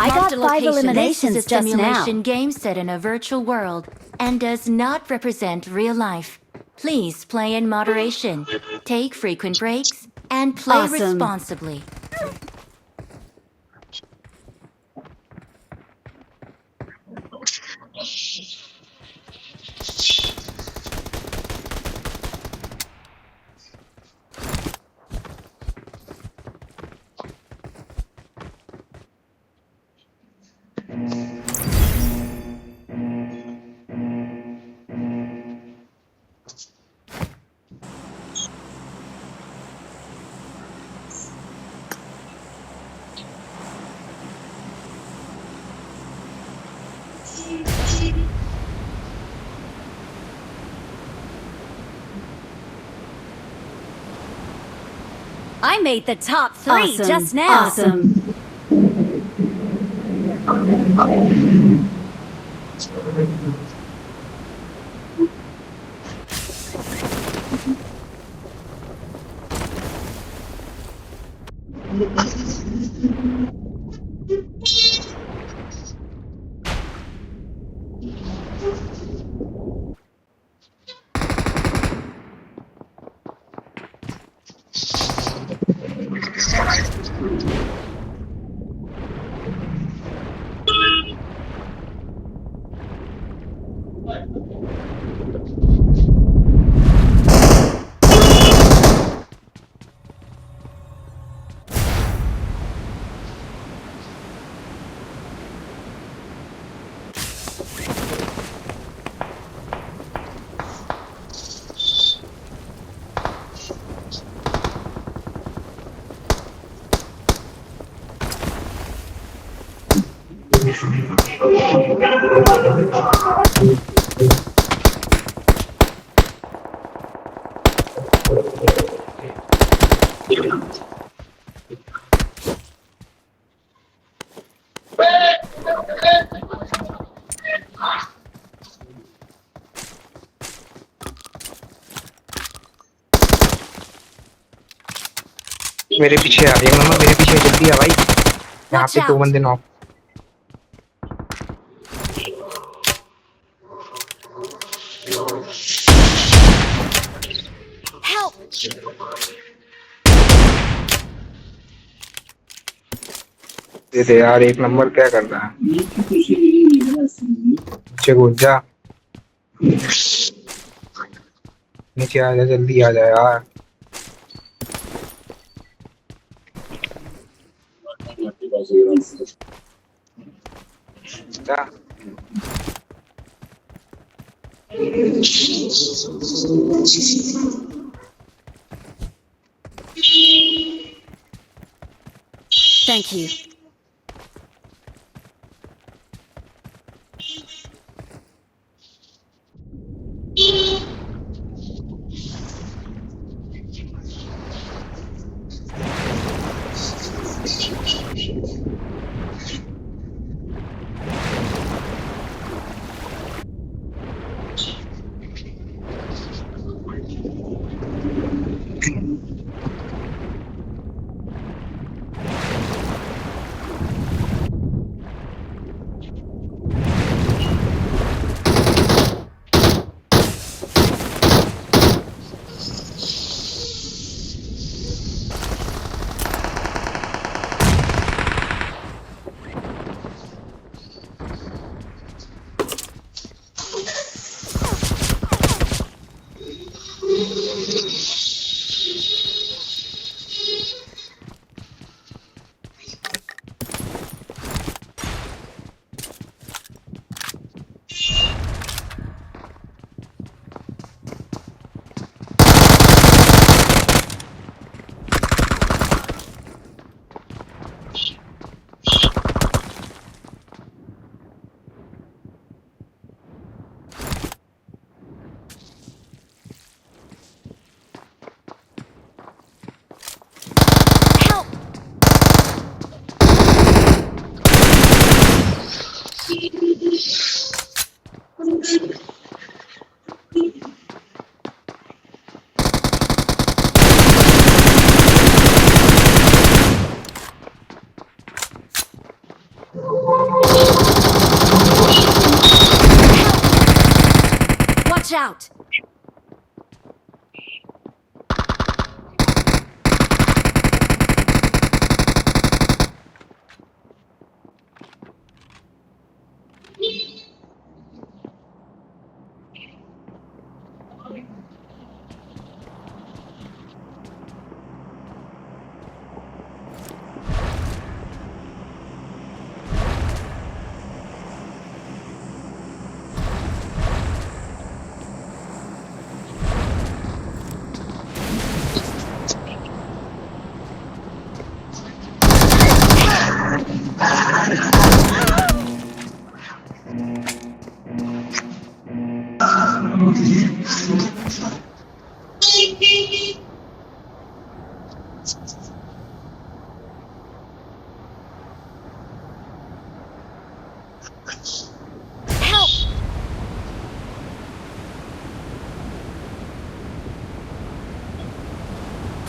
I got Marked a 5 location. eliminations This is a just now. simulation game set in a virtual world and does not represent real life. Please play in moderation, take frequent breaks, and play Awesome. responsibly. I made the top 3 Awesome. just now. Awesome. मेरे पीछे आ एक number मेरे पीछे जल्दी आ भाई यहाँ Watch पे 2 out. बंदे नॉक Help! दे दे यार एक नंबर क्या कर रहा है नीचे घुस जा नीचे आ जा जल्दी आ जा यार जा Thank you. Watch out! Help!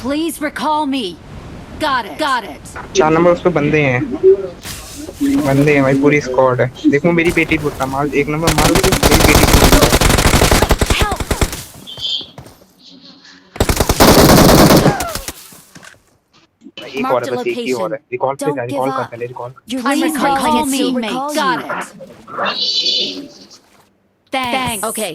Please recall me. Got it. Got it. 4 number उस पे बंदे हैं भाई, पूरी स्क्वाड है। देखो मेरी पेटी फुटता मार, 1 नंबर मार, मेरी पेटी फुटता। Help! एक और है, बस एक ही और है। रिकॉल पे जा, Don't रिकॉल give कर up. पहले, recall. I'm recalling a me. teammate. Got it. Thanks. Okay.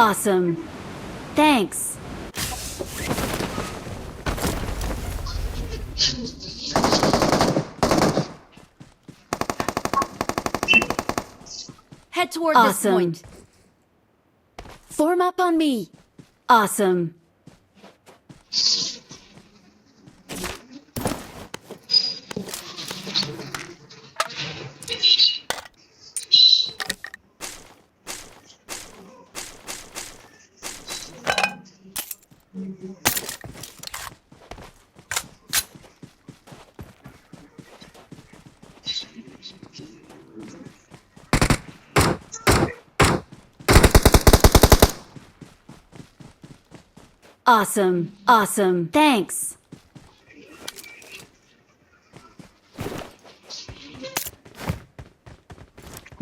Awesome. Thanks. Head toward this point. Form up on me. Awesome. Awesome. Awesome. Thanks.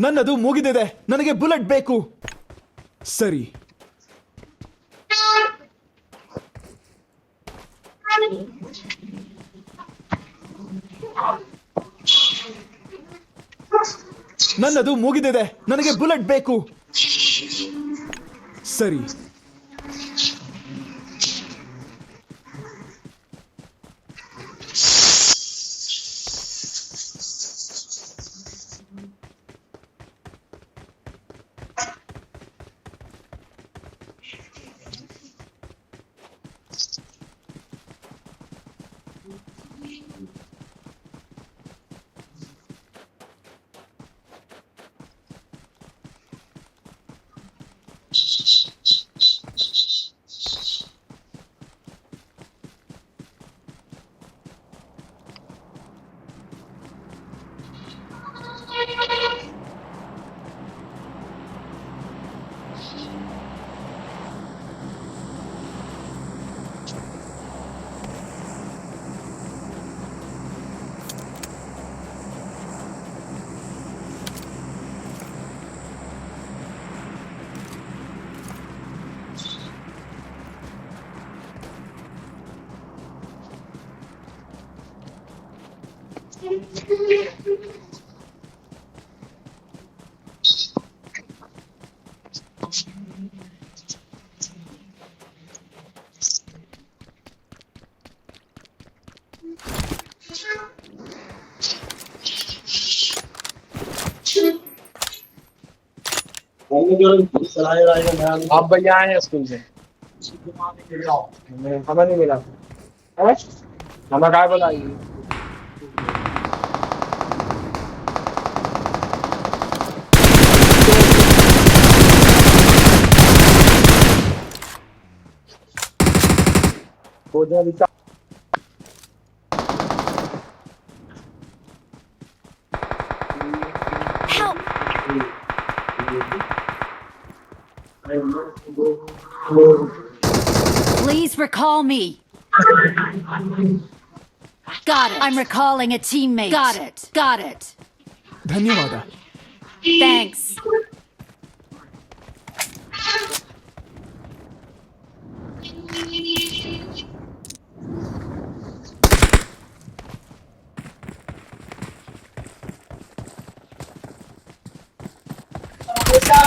ನನ್ನದು ಮುಗಿದಿದೆ, ನನಗೆ ಬುಲೆಟ್ ಬೇಕು. ಸರಿ. ನನ್ನದು ಮುಗಿದಿದೆ, ನನಗೆ ಬುಲೆಟ್ ಬೇಕು. ಸರಿ. आप भैया आए हैं स्कूल से? पता नहीं मिला। हमें क्या बताइए? Help! Please recall me. Got it. I'm recalling a teammate. Got it. ಧನ್ಯವಾದ. Thanks.